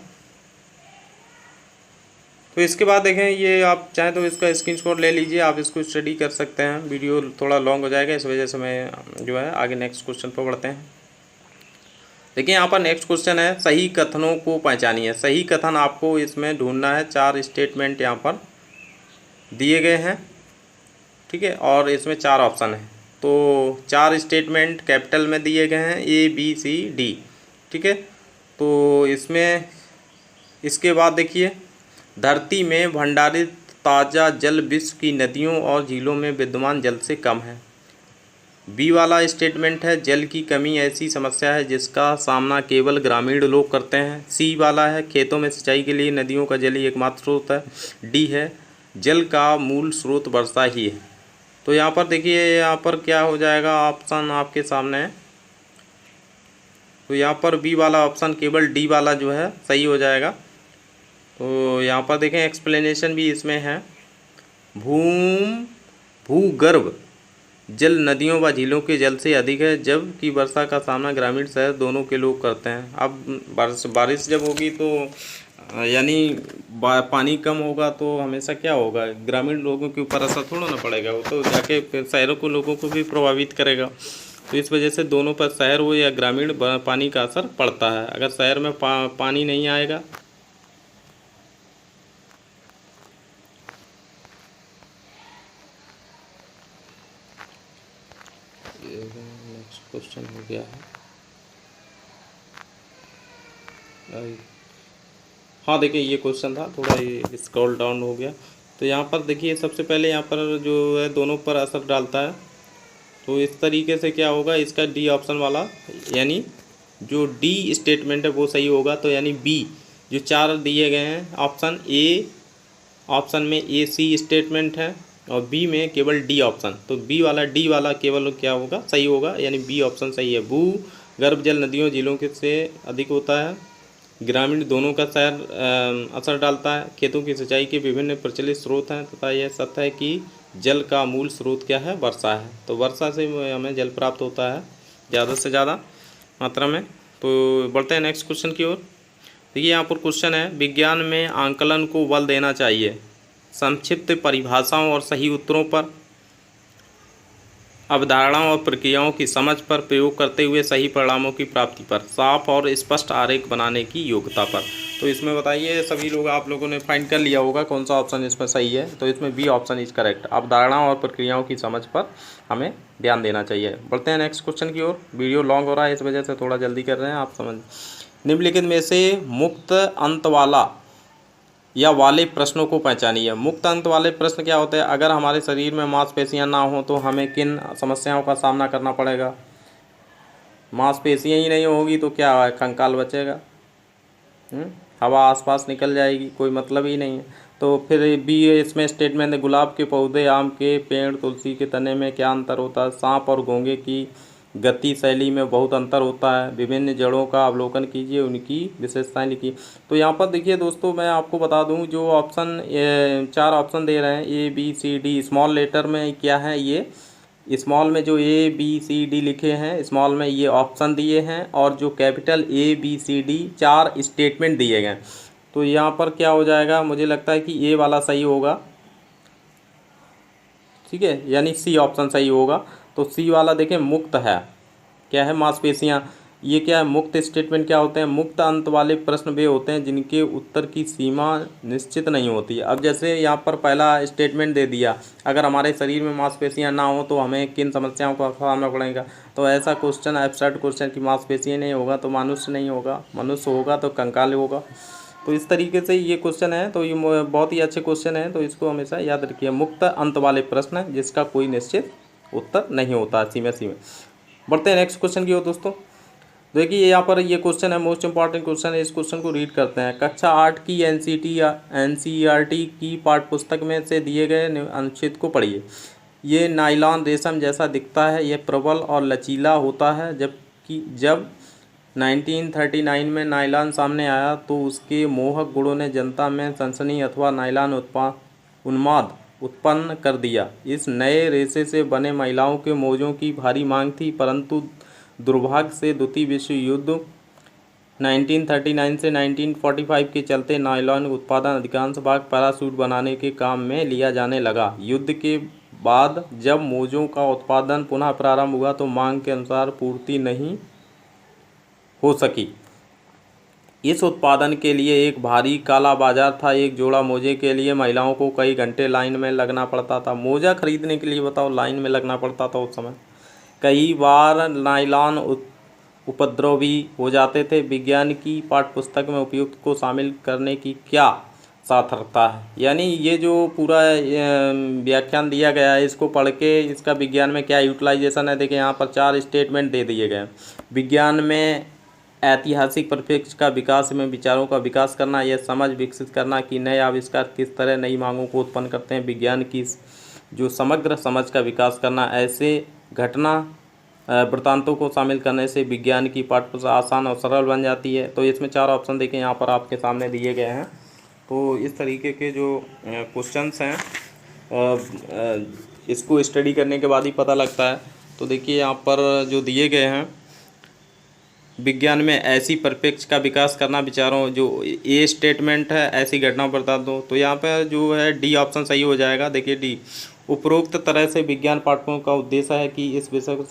तो इसके बाद देखें, ये आप चाहें तो इसका स्क्रीनशॉट ले लीजिए, आप इसको स्टडी कर सकते हैं। वीडियो थोड़ा लॉन्ग हो जाएगा, इस वजह से मैं जो है आगे नेक्स्ट क्वेश्चन पर बढ़ते हैं। देखिए यहाँ पर नेक्स्ट क्वेश्चन है, सही कथनों को पहचानिए। सही कथन आपको इसमें ढूंढना है। 4 स्टेटमेंट यहाँ पर दिए गए हैं। ठीक है, और इसमें 4 ऑप्शन है। तो 4 स्टेटमेंट कैपिटल में दिए गए हैं, A B C D। ठीक है, तो इसमें इसके बाद देखिए, धरती में भंडारित ताज़ा जल विश्व की नदियों और झीलों में विद्यमान जल से कम है। बी वाला स्टेटमेंट है, जल की कमी ऐसी समस्या है जिसका सामना केवल ग्रामीण लोग करते हैं। सी वाला है, खेतों में सिंचाई के लिए नदियों का जल ही एकमात्र स्रोत है। डी है, जल का मूल स्रोत वर्षा ही है। तो यहाँ पर देखिए, यहाँ पर क्या हो जाएगा, ऑप्शन आपके सामने है। तो यहाँ पर बी वाला ऑप्शन, केवल डी वाला जो है सही हो जाएगा। तो यहाँ पर देखें एक्सप्लेनेशन भी इसमें है, भूगर्भ जल नदियों व झीलों के जल से अधिक है, जबकि वर्षा का सामना ग्रामीण शहर दोनों के लोग करते हैं। अब बारिश जब होगी तो यानी पानी कम होगा तो हमेशा क्या होगा, ग्रामीण लोगों के ऊपर असर थोड़ा ना पड़ेगा, वो तो जाके फिर शहरों को लोगों को भी प्रभावित करेगा। तो इस वजह से दोनों पर, शहर हो या ग्रामीण, पानी का असर पड़ता है। अगर शहर में पानी नहीं आएगा नेक्स्ट क्वेश्चन हो गया है, हाँ देखिए ये क्वेश्चन था, थोड़ा ये स्क्रॉल डाउन हो गया। तो यहाँ पर देखिए, सबसे पहले यहाँ पर जो है दोनों पर असर डालता है। तो इस तरीके से क्या होगा, इसका डी ऑप्शन वाला, यानी जो डी स्टेटमेंट है वो सही होगा। तो यानी बी, जो 4 दिए गए हैं, ऑप्शन में ए सी स्टेटमेंट है और बी में केवल डी ऑप्शन। तो डी वाला केवल क्या होगा, सही होगा, यानी बी ऑप्शन सही है। भूगर्भ जल नदियों झीलों के से अधिक होता है, ग्रामीण दोनों का शहर असर डालता है, खेतों की सिंचाई के विभिन्न प्रचलित स्रोत हैं, तथा यह सत्य है कि जल का मूल स्रोत क्या है, वर्षा है। तो वर्षा से हमें जल प्राप्त होता है ज़्यादा से ज़्यादा मात्रा में। तो बढ़ते हैं नेक्स्ट क्वेश्चन की ओर। देखिए यहाँ पर क्वेश्चन है, विज्ञान में आंकलन को बल देना चाहिए। संक्षिप्त परिभाषाओं और सही उत्तरों पर, अवधारणाओं और प्रक्रियाओं की समझ पर प्रयोग करते हुए सही परिणामों की प्राप्ति पर, साफ और स्पष्ट आरेख बनाने की योग्यता पर। तो इसमें बताइए, सभी लोग, आप लोगों ने फाइंड कर लिया होगा कौन सा ऑप्शन इसमें सही है। तो इसमें बी ऑप्शन इज करेक्ट। अवधारणाओं और प्रक्रियाओं की समझ पर हमें ध्यान देना चाहिए। बढ़ते हैं नेक्स्ट क्वेश्चन की ओर। वीडियो लॉन्ग हो रहा है, इस वजह से थोड़ा जल्दी कर रहे हैं, आप समझ। निम्नलिखित में से मुक्त अंत वाला या वाले प्रश्नों को पहचानिए। मुक्त अंत वाले प्रश्न क्या होते हैं, अगर हमारे शरीर में मांसपेशियां ना हो तो हमें किन समस्याओं का सामना करना पड़ेगा। मांसपेशियां ही नहीं होगी तो क्या है, कंकाल बचेगा, हवा आसपास निकल जाएगी, कोई मतलब ही नहीं है। तो फिर बी इसमें स्टेटमेंट है, गुलाब के पौधे, आम के पेड़, तुलसी के तने में क्या अंतर होता है, सांप और घोंघे की गति शैली में बहुत अंतर होता है। विभिन्न जड़ों का अवलोकन कीजिए, उनकी विशेषताएं लिखिए। तो यहाँ पर देखिए दोस्तों, मैं आपको बता दूँ जो ऑप्शन 4 ऑप्शन दे रहे हैं ABCD, स्मॉल लेटर में क्या है, ये स्मॉल में जो ABCD लिखे हैं स्मॉल में ये ऑप्शन दिए हैं, और जो कैपिटल ABCD 4 स्टेटमेंट दिए गए। तो यहाँ पर क्या हो जाएगा, मुझे लगता है कि ए वाला सही होगा, ठीक है, यानी सी ऑप्शन सही होगा। तो सी वाला देखें मुक्त है, क्या है, मांसपेशियाँ। ये क्या है, मुक्त स्टेटमेंट क्या होते हैं, मुक्त अंत वाले प्रश्न वे होते हैं जिनके उत्तर की सीमा निश्चित नहीं होती। अब जैसे यहाँ पर पहला स्टेटमेंट दे दिया, अगर हमारे शरीर में मांसपेशियाँ ना हो तो हमें किन समस्याओं का सामना पड़ेगा। तो ऐसा क्वेश्चन, एब्सर्ड क्वेश्चन की मांसपेशियाँ नहीं होगा तो मनुष्य नहीं होगा, मनुष्य होगा तो कंकाल होगा। तो इस तरीके से ये क्वेश्चन है, तो ये बहुत ही अच्छे क्वेश्चन है, तो इसको हमेशा याद रखिए। मुक्त अंत वाले प्रश्न जिसका कोई निश्चित उत्तर नहीं होता, सी में। बढ़ते हैं नेक्स्ट क्वेश्चन की ओर दोस्तों। देखिए यहाँ पर ये क्वेश्चन है, मोस्ट इंपॉर्टेंट क्वेश्चन है, इस क्वेश्चन को रीड करते हैं। कक्षा 8 की NCERT की पाठ्य पुस्तक में से दिए गए अनुच्छेद को पढ़िए। ये नायलॉन रेशम जैसा दिखता है, यह प्रबल और लचीला होता है, जब 1939 में नायलॉन सामने आया तो उसके मोहक गुणों ने जनता में सनसनी अथवा नायलॉन उन्माद उत्पन्न कर दिया। इस नए रेशे से बने महिलाओं के मोज़ों की भारी मांग थी, परंतु दुर्भाग्य से द्वितीय विश्व युद्ध 1939 से 1945 के चलते नायलॉन उत्पादन अधिकांश भाग पैराशूट बनाने के काम में लिया जाने लगा। युद्ध के बाद जब मोज़ों का उत्पादन पुनः प्रारंभ हुआ तो मांग के अनुसार पूर्ति नहीं हो सकी। इस उत्पादन के लिए एक भारी काला बाजार था। एक जोड़ा मोजे के लिए महिलाओं को कई घंटे लाइन में लगना पड़ता था। मोजा खरीदने के लिए बताओ लाइन में लगना पड़ता था उस समय। कई बार नायलॉन उपद्रवी हो जाते थे। विज्ञान की पाठ्यपुस्तक में उपयुक्त को शामिल करने की क्या सार्थकता है। यानी ये जो पूरा व्याख्यान दिया गया है, इसको पढ़ के इसका विज्ञान में क्या यूटिलाइजेशन है। देखिए यहाँ पर 4 स्टेटमेंट दे दिए गए। विज्ञान में ऐतिहासिक परिप्रेक्ष्य का विकास में विचारों का विकास करना, यह समझ विकसित करना कि नए आविष्कार किस तरह नई मांगों को उत्पन्न करते हैं। विज्ञान की जो समग्र समझ का विकास करना, ऐसे घटना वृत्तांतों को शामिल करने से विज्ञान की पाठ्यपुस्तक आसान और सरल बन जाती है। तो इसमें 4 ऑप्शन देखें यहाँ पर आपके सामने दिए गए हैं। तो इस तरीके के जो क्वेश्चंस हैं इसको स्टडी करने के बाद ही पता लगता है। तो देखिए यहाँ पर जो दिए गए हैं, विज्ञान में ऐसी परिप्रेक्ष्य का विकास करना, विचारों जो ए स्टेटमेंट है, ऐसी घटनाओं बता दो। तो यहाँ पर जो है डी ऑप्शन सही हो जाएगा। देखिए डी, उपरोक्त तरह से विज्ञान पाठकों का उद्देश्य है कि इस विषय को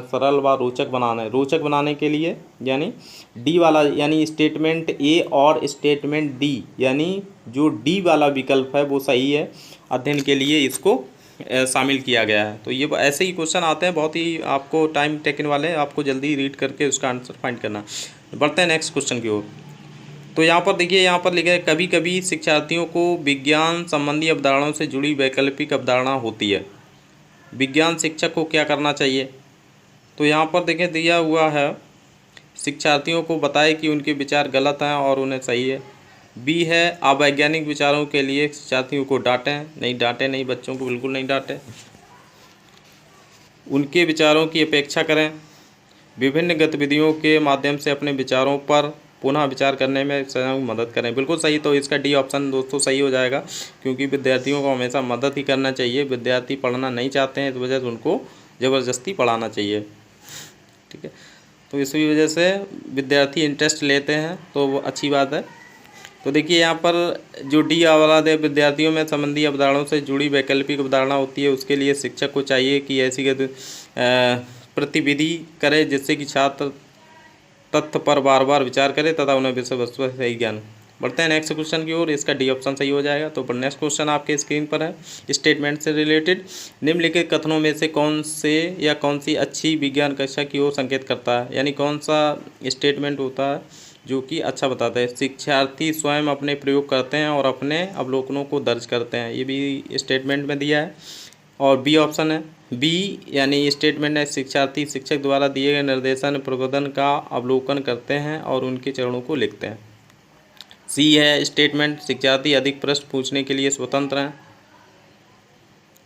सरल व रोचक बनाना है। रोचक बनाने के लिए यानी डी वाला, यानी स्टेटमेंट ए और स्टेटमेंट डी, यानी जो डी वाला विकल्प है वो सही है। अध्ययन के लिए इसको शामिल किया गया है। तो ये ऐसे ही क्वेश्चन आते हैं, बहुत ही आपको टाइम टेकन वाले हैं, आपको जल्दी रीड करके उसका आंसर फाइंड करना। बढ़ते हैं नेक्स्ट क्वेश्चन की ओर। तो यहाँ पर देखिए, यहाँ पर लिखा है कभी कभी शिक्षार्थियों को विज्ञान संबंधी अवधारणाओं से जुड़ी वैकल्पिक अवधारणा होती है। विज्ञान शिक्षक को क्या करना चाहिए। तो यहाँ पर देखिए दिया हुआ है, शिक्षार्थियों को बताएं कि उनके विचार गलत हैं और उन्हें सही है। बी है, अवैज्ञानिक विचारों के लिए शिक्षार्थियों को डांटें। नहीं, डांटें नहीं, बच्चों को बिल्कुल नहीं डांटें। उनके विचारों की अपेक्षा करें। विभिन्न गतिविधियों के माध्यम से अपने विचारों पर पुनः विचार करने में मदद करें। बिल्कुल सही। तो इसका डी ऑप्शन दोस्तों सही हो जाएगा, क्योंकि विद्यार्थियों को हमेशा मदद ही करना चाहिए। विद्यार्थी पढ़ना नहीं चाहते हैं, इस वजह से उनको ज़बरदस्ती पढ़ाना चाहिए, ठीक है। तो इसी वजह से विद्यार्थी इंटरेस्ट लेते हैं, तो वो अच्छी बात है। तो देखिए यहाँ पर जो डी वाला दे, विद्यार्थियों में संबंधी अवधारणाओं से जुड़ी वैकल्पिक अवधारणा होती है, उसके लिए शिक्षक को चाहिए कि ऐसी प्रतिविधि करे जिससे कि छात्र तथ्य पर बार बार विचार करे तथा उन्हें विषय वस्तु सही ज्ञान। बढ़ते हैं नेक्स्ट क्वेश्चन की ओर। इसका डी ऑप्शन सही हो जाएगा। तो नेक्स्ट क्वेश्चन आपके स्क्रीन पर है, स्टेटमेंट से रिलेटेड। निम्नलिखित कथनों में से कौन से या कौन सी अच्छी विज्ञान कक्षा की ओर संकेत करता है। यानी कौन सा स्टेटमेंट होता है जो कि अच्छा बताता है। शिक्षार्थी स्वयं अपने प्रयोग करते हैं और अपने अवलोकनों को दर्ज करते हैं, ये भी स्टेटमेंट में दिया है। और बी ऑप्शन है, बी यानी स्टेटमेंट है, शिक्षार्थी शिक्षक द्वारा दिए गए निर्देशन प्रबोधन का अवलोकन करते हैं और उनके चरणों को लिखते हैं। सी है स्टेटमेंट, शिक्षार्थी अधिक प्रश्न पूछने के लिए स्वतंत्र हैं।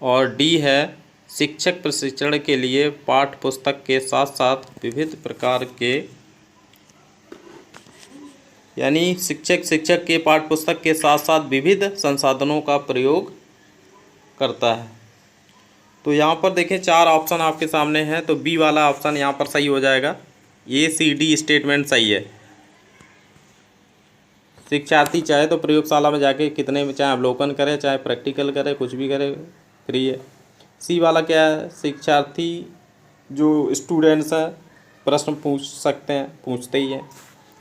और डी है, शिक्षक प्रशिक्षण के लिए पाठ्य पुस्तक के साथ साथ विविध प्रकार के यानी शिक्षक के पाठ्य पुस्तक के साथ साथ विविध संसाधनों का प्रयोग करता है। तो यहाँ पर देखें 4 ऑप्शन आपके सामने हैं, तो बी वाला ऑप्शन यहाँ पर सही हो जाएगा। ए सी डी स्टेटमेंट सही है। शिक्षार्थी चाहे तो प्रयोगशाला में जाके कितने में चाहे अवलोकन करे, चाहे प्रैक्टिकल करे, कुछ भी करे, फ्री है। सी वाला क्या है, शिक्षार्थी जो स्टूडेंट्स हैं प्रश्न पूछ सकते हैं, पूछते ही हैं।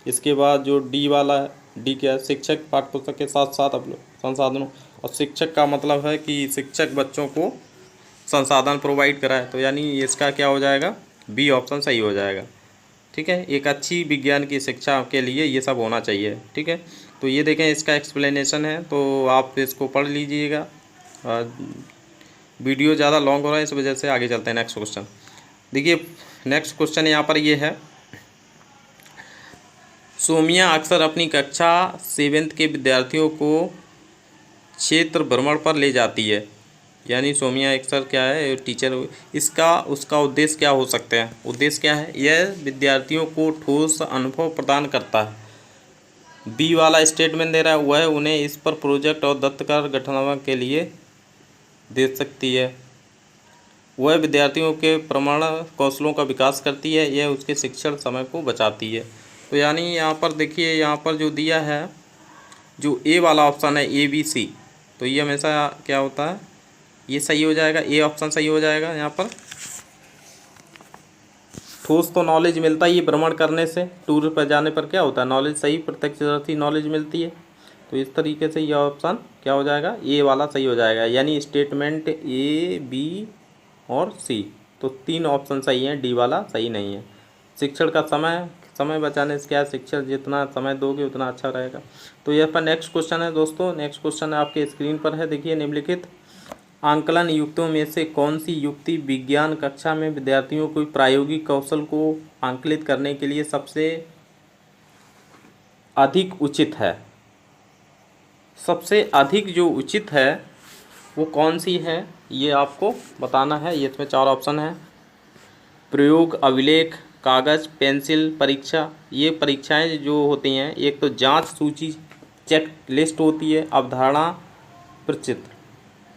इसके बाद जो डी वाला है, डी क्या है, शिक्षक पाठ्यपुस्तक के साथ साथ संसाधनों, और शिक्षक का मतलब है कि शिक्षक बच्चों को संसाधन प्रोवाइड कराए, तो यानी इसका क्या हो जाएगा, बी ऑप्शन सही हो जाएगा। ठीक है, एक अच्छी विज्ञान की शिक्षा के लिए ये सब होना चाहिए। ठीक है, तो ये देखें इसका एक्सप्लेनेशन है, तो आप इसको पढ़ लीजिएगा। वीडियो ज़्यादा लॉन्ग हो रहा है, इस वजह से आगे चलते हैं। नेक्स्ट क्वेश्चन देखिए, नेक्स्ट क्वेश्चन यहाँ पर ये है, सोमिया अक्सर अपनी कक्षा 7th के विद्यार्थियों को क्षेत्र भ्रमण पर ले जाती है। यानी सोमिया अक्सर क्या है, टीचर, उसका उद्देश्य क्या हो सकता है, उद्देश्य क्या है, यह विद्यार्थियों को ठोस अनुभव प्रदान करता है। बी वाला स्टेटमेंट दे रहा है, वह उन्हें इस पर प्रोजेक्ट और दत्तकार गठनात्मक के लिए दे सकती है। वह विद्यार्थियों के प्रमाण कौशलों का विकास करती है, यह उसके शिक्षण समय को बचाती है। तो यानी यहाँ पर देखिए, यहाँ पर जो दिया है, जो ए वाला ऑप्शन है ए बी सी, तो ये हमेशा क्या होता है, ये सही हो जाएगा, ए ऑप्शन सही हो जाएगा। यहाँ पर ठोस तो नॉलेज मिलता ही भ्रमण करने से, टूर पर जाने पर क्या होता है, नॉलेज सही प्रत्यक्षदर्शी नॉलेज मिलती है। तो इस तरीके से यह ऑप्शन क्या हो जाएगा, ए वाला सही हो जाएगा। यानी स्टेटमेंट ए बी और सी, तो 3 ऑप्शन सही हैं, डी वाला सही नहीं है। शिक्षण का समय बचाने से क्या है, शिक्षण जितना समय दोगे उतना अच्छा रहेगा। तो यह पर नेक्स्ट क्वेश्चन है दोस्तों, नेक्स्ट क्वेश्चन आपके स्क्रीन पर है, देखिए, निम्नलिखित आंकलन युक्तियों में से कौन सी युक्ति विज्ञान कक्षा में विद्यार्थियों को प्रायोगिक कौशल को आंकलित करने के लिए सबसे अधिक उचित है। सबसे अधिक जो उचित है वो कौन सी है, ये आपको बताना है। ये इसमें 4 ऑप्शन है, प्रयोग, अभिलेख, कागज़, पेंसिल, परीक्षा। ये परीक्षाएं जो होती हैं, एक तो जांच सूची चेक लिस्ट होती है, अवधारणा, प्रचित्र।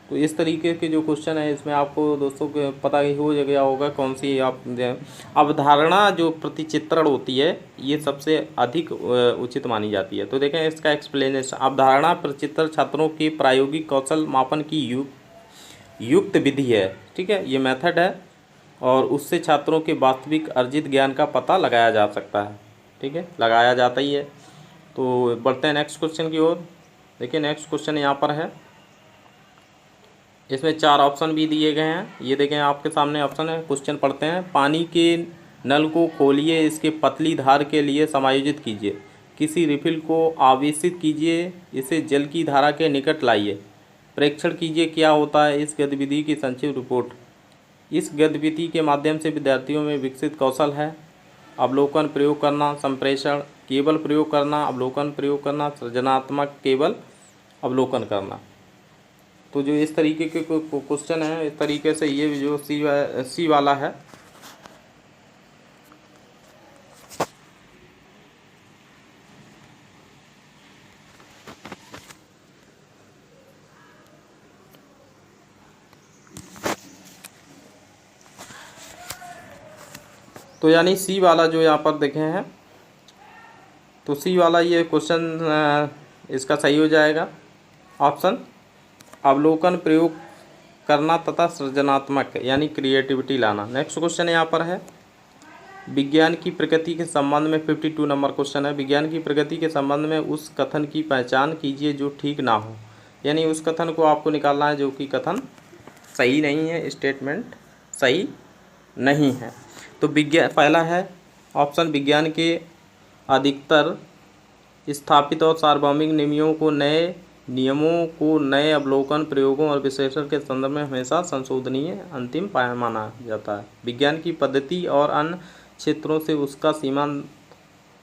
तो इस तरीके के जो क्वेश्चन है, इसमें आपको दोस्तों को पता ही हो गया होगा कौन सी आप अवधारणा जो प्रतिचित्रण होती है, ये सबसे अधिक उचित मानी जाती है। तो देखें इसका एक्सप्लेनेशन, अवधारणा प्रचित्रण छात्रों की प्रायोगिक कौशल मापन की युक्त विधि है। ठीक है, ये मेथड है, और उससे छात्रों के वास्तविक अर्जित ज्ञान का पता लगाया जा सकता है। ठीक है, लगाया जाता ही है। तो बढ़ते हैं नेक्स्ट क्वेश्चन की ओर। देखिए नेक्स्ट क्वेश्चन यहाँ पर है, इसमें 4 ऑप्शन भी दिए गए हैं। ये देखें आपके सामने ऑप्शन है, क्वेश्चन पढ़ते हैं। पानी के नल को खोलिए, इसके पतली धार के लिए समायोजित कीजिए, किसी रिफिल को आवेशित कीजिए, इसे जल की धारा के निकट लाइए, प्रेक्षण कीजिए क्या होता है, इस गतिविधि की संक्षिप्त रिपोर्ट। इस गतिविधि के माध्यम से विद्यार्थियों में विकसित कौशल है अवलोकन, प्रयोग करना, संप्रेषण, केवल प्रयोग करना, अवलोकन, प्रयोग करना, सृजनात्मक, केवल अवलोकन करना। तो जो इस तरीके के क्वेश्चन है, इस तरीके से ये जो सी वाला है, तो यानी सी वाला जो यहाँ पर देखे हैं, तो सी वाला ये क्वेश्चन इसका सही हो जाएगा ऑप्शन, अवलोकन, प्रयोग करना तथा सृजनात्मक यानी क्रिएटिविटी लाना। नेक्स्ट क्वेश्चन यहाँ पर है, विज्ञान की प्रगति के संबंध में 52 नंबर क्वेश्चन है। विज्ञान की प्रगति के संबंध में उस कथन की पहचान कीजिए जो ठीक ना हो, यानी उस कथन को आपको निकालना है जो कि कथन सही नहीं है, स्टेटमेंट सही नहीं है। तो पहला है ऑप्शन, विज्ञान के अधिकतर स्थापित और सार्वभौमिक नियमों को नए अवलोकन, प्रयोगों और विश्लेषण के संदर्भ में हमेशा संशोधनीय अंतिम पाया माना जाता है। विज्ञान की पद्धति और अन्य क्षेत्रों से उसका सीमांत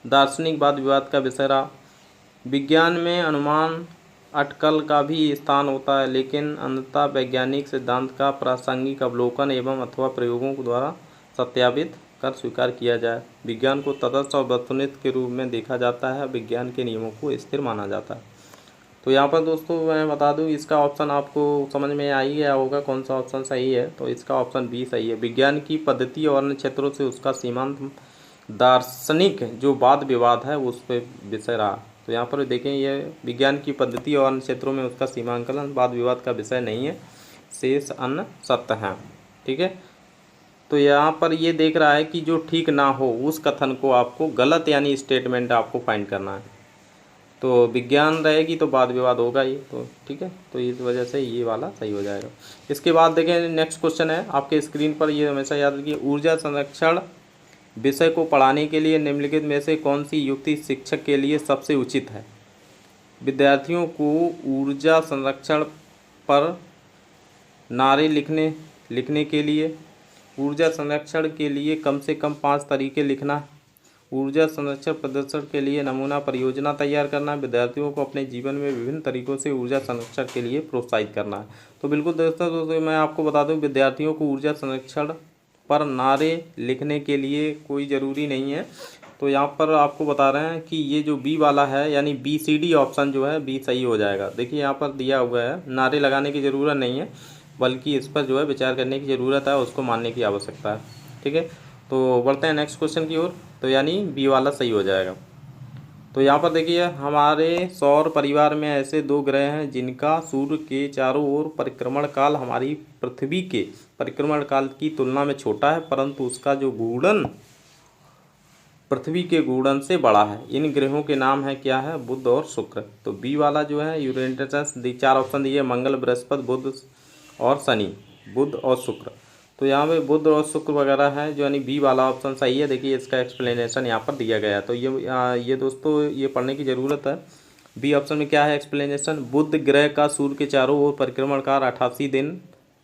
दार्शनिक वाद विवाद का विषय रहा। विज्ञान में अटकल का भी स्थान होता है, लेकिन अंततः वैज्ञानिक सिद्धांत का प्रासंगिक अवलोकन एवं अथवा प्रयोगों द्वारा सत्यापित कर स्वीकार किया जाए। विज्ञान को तटस्थ और वस्तुनिष्ठ के रूप में देखा जाता है, विज्ञान के नियमों को स्थिर माना जाता है। तो यहाँ पर दोस्तों मैं बता दूँ, इसका ऑप्शन आपको समझ में आ ही गया होगा कौन सा ऑप्शन सही है। तो इसका ऑप्शन बी सही है। विज्ञान की पद्धति और अन्य क्षेत्रों से उसका सीमांत दार्शनिक जो वाद विवाद है उस पर विषय रहा। तो यहाँ पर देखें, ये विज्ञान की पद्धति और अन्य क्षेत्रों में उसका सीमांकन वाद विवाद का विषय नहीं है, शेष अन्य सत्य हैं। ठीक है, तो यहाँ पर ये देख रहा है कि जो ठीक ना हो उस कथन को आपको गलत यानी स्टेटमेंट आपको फाइंड करना है। तो विज्ञान रहेगी तो वाद विवाद होगा ही। तो ठीक है, तो इस वजह से ये वाला सही हो जाएगा। इसके बाद देखें, नेक्स्ट क्वेश्चन है आपके स्क्रीन पर, ये हमेशा याद रखिए। ऊर्जा संरक्षण विषय को पढ़ाने के लिए निम्नलिखित में से कौन सी युक्ति शिक्षक के लिए सबसे उचित है? विद्यार्थियों को ऊर्जा संरक्षण पर नारे लिखने के लिए, ऊर्जा संरक्षण के लिए कम से कम 5 तरीके लिखना, ऊर्जा संरक्षण प्रदर्शन के लिए नमूना परियोजना तैयार करना, विद्यार्थियों को अपने जीवन में विभिन्न तरीकों से ऊर्जा संरक्षण के लिए प्रोत्साहित करना है। तो बिल्कुल दोस्तों मैं आपको बता दूं, विद्यार्थियों को ऊर्जा संरक्षण पर नारे लिखने के लिए कोई ज़रूरी नहीं है। तो यहाँ पर आपको बता रहे हैं कि ये जो बी वाला है यानी BCD ऑप्शन जो है बी सही हो जाएगा। देखिए यहाँ पर दिया हुआ है, नारे लगाने की ज़रूरत नहीं है, बल्कि इस पर जो है विचार करने की ज़रूरत है, उसको मानने की आवश्यकता है। ठीक है, तो बढ़ते हैं नेक्स्ट क्वेश्चन की ओर। तो यानी बी वाला सही हो जाएगा। तो यहाँ पर देखिए, हमारे सौर परिवार में ऐसे 2 ग्रह हैं जिनका सूर्य के चारों ओर परिक्रमण काल हमारी पृथ्वी के परिक्रमण काल की तुलना में छोटा है, परंतु उसका जो घूर्णन पृथ्वी के घूर्णन से बड़ा है। इन ग्रहों के नाम है क्या है? बुध और शुक्र। तो बी वाला जो है यूरेनस, 4 ऑप्शन दिए, मंगल, बृहस्पति, बुध और शनि, बुध और शुक्र। तो यहाँ पे बुध और शुक्र वगैरह है, जो यानी बी वाला ऑप्शन सही है। देखिए इसका एक्सप्लेनेशन यहाँ पर दिया गया है। तो ये दोस्तों ये पढ़ने की ज़रूरत है। बी ऑप्शन में क्या है एक्सप्लेनेशन? बुध ग्रह का सूर्य के चारों ओर परिक्रमण काल 88 दिन,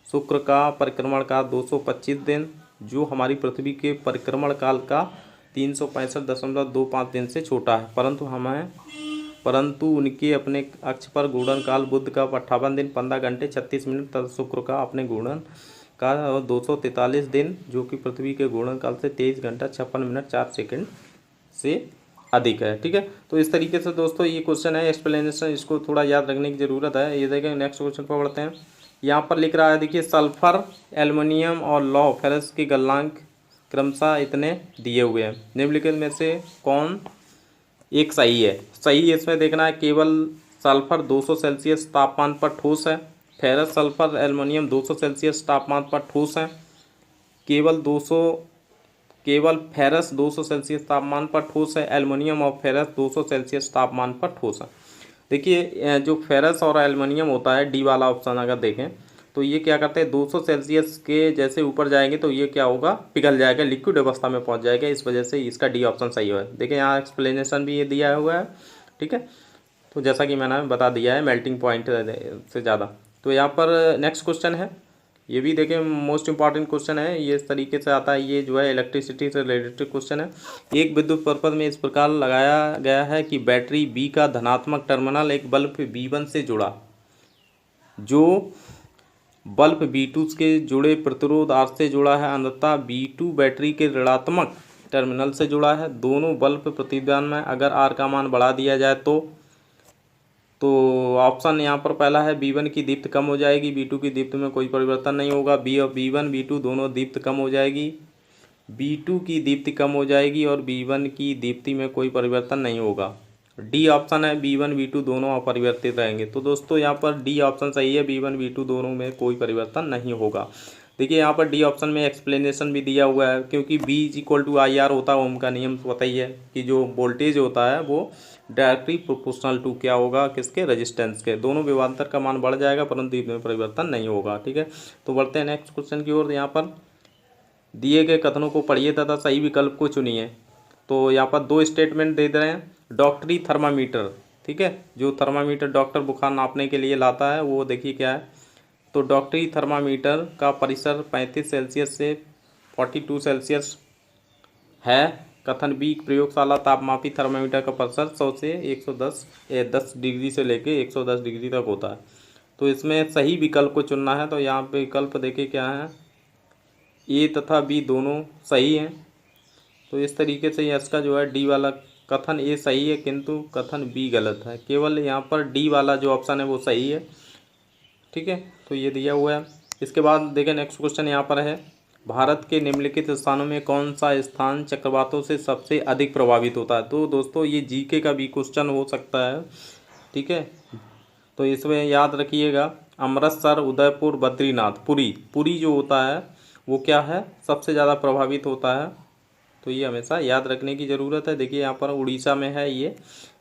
शुक्र का परिक्रमण काल 225 दिन, जो हमारी पृथ्वी के परिक्रमण काल का 365.25 दिन से छोटा है, परंतु उनके अपने अक्ष पर घूर्णन काल बुध का 58 दिन 15 घंटे 36 मिनट तथा शुक्र का अपने घूर्णन का 243 दिन, जो कि पृथ्वी के घूर्णन काल से 23 घंटा 56 मिनट 4 सेकंड से अधिक है। ठीक है, तो इस तरीके से दोस्तों ये क्वेश्चन है, एक्सप्लेनेशन इसको थोड़ा याद रखने की ज़रूरत है। ये देखें, नेक्स्ट क्वेश्चन पर बढ़ते हैं। यहाँ पर लिख रहा है, देखिए, सल्फर, एल्युमिनियम और लौह फेरस के गलनांक क्रमशः इतने दिए हुए हैं, निम्नलिखित में से कौन एक सही है? सही इसमें देखना है, केवल सल्फर 200 सेल्सियस तापमान पर ठोस है, फेरस, सल्फर, एल्युमिनियम 200 सेल्सियस तापमान पर ठोस है, केवल फेरस 200 सेल्सियस तापमान पर ठोस है, एल्युमिनियम और फेरस 200 सेल्सियस तापमान पर ठोस है। देखिए जो फेरस और एल्युमिनियम होता है, डी वाला ऑप्शन अगर देखें तो ये क्या करते हैं, 200 सेल्सियस के जैसे ऊपर जाएंगे तो ये क्या होगा, पिघल जाएगा, लिक्विड अवस्था में पहुंच जाएगा। इस वजह से इसका डी ऑप्शन सही है। देखिए यहाँ एक्सप्लेनेशन भी ये दिया हुआ है। ठीक है, तो जैसा कि मैंने बता दिया है, मेल्टिंग पॉइंट से ज़्यादा। तो यहाँ पर नेक्स्ट क्वेश्चन है, ये भी देखें मोस्ट इंपॉर्टेंट क्वेश्चन है, ये इस तरीके से आता है। ये जो है इलेक्ट्रिसिटी से रिलेटेड क्वेश्चन है। एक विद्युत परिपथ में इस प्रकार लगाया गया है कि बैटरी बी का धनात्मक टर्मिनल एक बल्ब B1 से जुड़ा, जो बल्ब B2 के जुड़े प्रतिरोध R से जुड़ा है, अंततः B2 बैटरी के ऋणात्मक टर्मिनल से जुड़ा है। दोनों बल्ब प्रतिदान में अगर R का मान बढ़ा दिया जाए तो ऑप्शन यहाँ पर पहला है, B1 की दीप्ति कम हो जाएगी, B2 की दीप्ति में कोई परिवर्तन नहीं होगा। B1 B2 दोनों दीप्ति कम हो जाएगी, B2 की दीप्ति कम हो जाएगी और B1 की दीप्ति में कोई परिवर्तन नहीं होगा। डी ऑप्शन है, B1 B2 दोनों अपरिवर्तित रहेंगे। तो दोस्तों यहाँ पर डी ऑप्शन सही है, B1 B2 दोनों में कोई परिवर्तन नहीं होगा। देखिए यहाँ पर डी ऑप्शन में एक्सप्लेनेशन भी दिया हुआ है, क्योंकि B=IR होता है, ओम का नियम पता ही है कि जो वोल्टेज होता है वो डायरेक्टली प्रोपोर्शनल टू क्या होगा, किसके, रेजिस्टेंस के। दोनों विभवांतर का मान बढ़ जाएगा परंतु में परिवर्तन नहीं होगा। ठीक है, तो बढ़ते हैं नेक्स्ट क्वेश्चन की ओर। यहाँ पर दिए गए कथनों को पढ़िए तथा सही विकल्प को चुनिए। तो यहाँ पर 2 स्टेटमेंट दे रहे हैं। डॉक्टरी थर्मामीटर, ठीक है, जो थर्मामीटर डॉक्टर बुखार नापने के लिए लाता है, वो देखिए क्या है। तो डॉक्टरी थर्मामीटर का परिसर 35 सेल्सियस से 42 सेल्सियस है, कथन बी, प्रयोगशाला तापमापी थर्मामीटर का प्रेशर 100 से 10 डिग्री से लेके 110 डिग्री तक होता है। तो इसमें सही विकल्प को चुनना है। तो यहाँ पे विकल्प देखिए क्या है, ए तथा बी दोनों सही हैं। तो इस तरीके से इसका जो है डी वाला कथन ए सही है, किंतु कथन बी गलत है। केवल यहाँ पर डी वाला जो ऑप्शन है वो सही है। ठीक है, तो ये दिया हुआ है। इसके बाद देखें नेक्स्ट क्वेश्चन यहाँ पर है, भारत के निम्नलिखित स्थानों में कौन सा स्थान चक्रवातों से सबसे अधिक प्रभावित होता है। तो दोस्तों ये जीके का भी क्वेश्चन हो सकता है। ठीक है, तो इसमें याद रखिएगा अमृतसर, उदयपुर, बद्रीनाथ, पुरी जो होता है वो क्या है, सबसे ज़्यादा प्रभावित होता है। तो ये हमेशा याद रखने की ज़रूरत है। देखिए यहाँ पर उड़ीसा में है ये,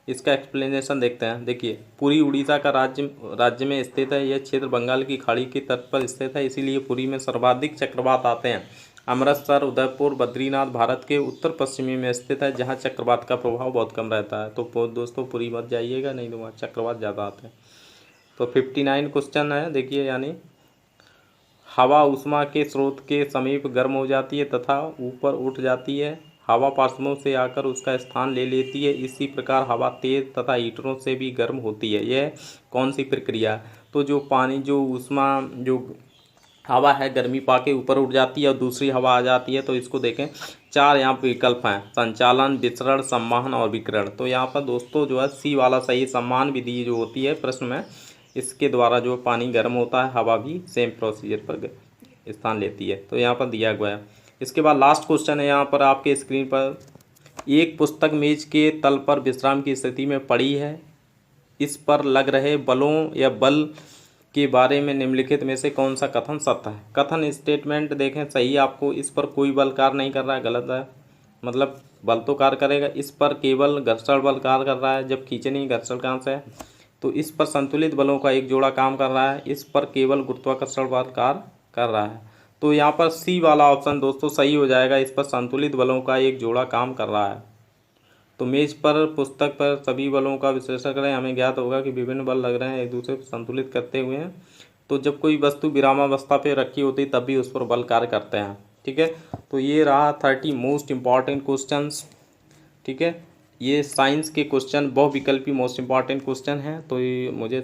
इसका एक्सप्लेनेशन देखते हैं। देखिए पुरी उड़ीसा का राज्य में स्थित है। यह क्षेत्र बंगाल की खाड़ी के तट पर स्थित है, इसीलिए पुरी में सर्वाधिक चक्रवात आते हैं। अमृतसर, उदयपुर, बद्रीनाथ भारत के उत्तर पश्चिमी में स्थित है, जहाँ चक्रवात का प्रभाव बहुत कम रहता है। तो दोस्तों पुरी मत जाइएगा, नहीं तो वहाँ चक्रवात ज़्यादा आते हैं। तो 59 क्वेश्चन है। देखिए यानी हवा ऊष्मा के स्रोत के समीप गर्म हो जाती है तथा ऊपर उठ जाती है। हवा पार्श्वों से आकर उसका स्थान ले लेती है। इसी प्रकार हवा तेज तथा हीटरों से भी गर्म होती है। यह कौन सी प्रक्रिया? तो जो पानी जो ऊष्मा जो हवा है गर्मी पाके ऊपर उठ जाती है और दूसरी हवा आ जाती है। तो इसको देखें, 4 यहाँ पर विकल्प हैं, संचालन, विसरण, सम्वहन और विकिरण। तो यहाँ पर दोस्तों जो है सी वाला सही, सम्वहन विधि जो होती है प्रश्न में, इसके द्वारा जो पानी गर्म होता है, हवा भी सेम प्रोसीजर पर स्थान लेती है। तो यहाँ पर दिया गया है। इसके बाद लास्ट क्वेश्चन है यहाँ पर आपके स्क्रीन पर, एक पुस्तक मेज के तल पर विश्राम की स्थिति में पड़ी है। इस पर लग रहे बलों या बल के बारे में निम्नलिखित में से कौन सा कथन सत्य है? कथन स्टेटमेंट देखें सही आपको, इस पर कोई बल कार्य नहीं कर रहा है, गलत है। मतलब बल तो कार्य करेगा, इस पर केवल घर्षण बल कार्य कर रहा है, जब खींचनी घर्षण कहाँ से है। तो इस पर संतुलित बलों का एक जोड़ा काम कर रहा है, इस पर केवल गुरुत्वाकर्षण बल कार्य कर रहा है। तो यहाँ पर सी वाला ऑप्शन दोस्तों सही हो जाएगा, इस पर संतुलित बलों का एक जोड़ा काम कर रहा है। तो मेज पर पुस्तक पर सभी बलों का विश्लेषण करें, हमें ज्ञात होगा कि विभिन्न बल लग रहे हैं एक दूसरे को संतुलित करते हुए हैं। तो जब कोई वस्तु विरामावस्था पे रखी होती तब भी उस पर बल कार्य करते हैं। ठीक है, तो ये रहा 30 मोस्ट इम्पॉर्टेंट क्वेश्चंस। ठीक है, ये साइंस के क्वेश्चन बहुविकल्पी मोस्ट इम्पॉर्टेंट क्वेश्चन हैं। तो ये मुझे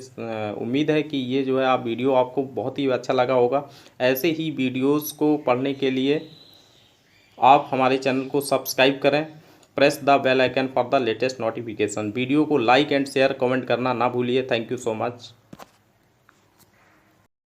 उम्मीद है कि ये जो है आप वीडियो आपको बहुत ही अच्छा लगा होगा। ऐसे ही वीडियोस को पढ़ने के लिए आप हमारे चैनल को सब्सक्राइब करें, press the bell icon for the latest notification. Video को लाइक एंड शेयर कमेंट करना ना भूलिए। Thank you so much.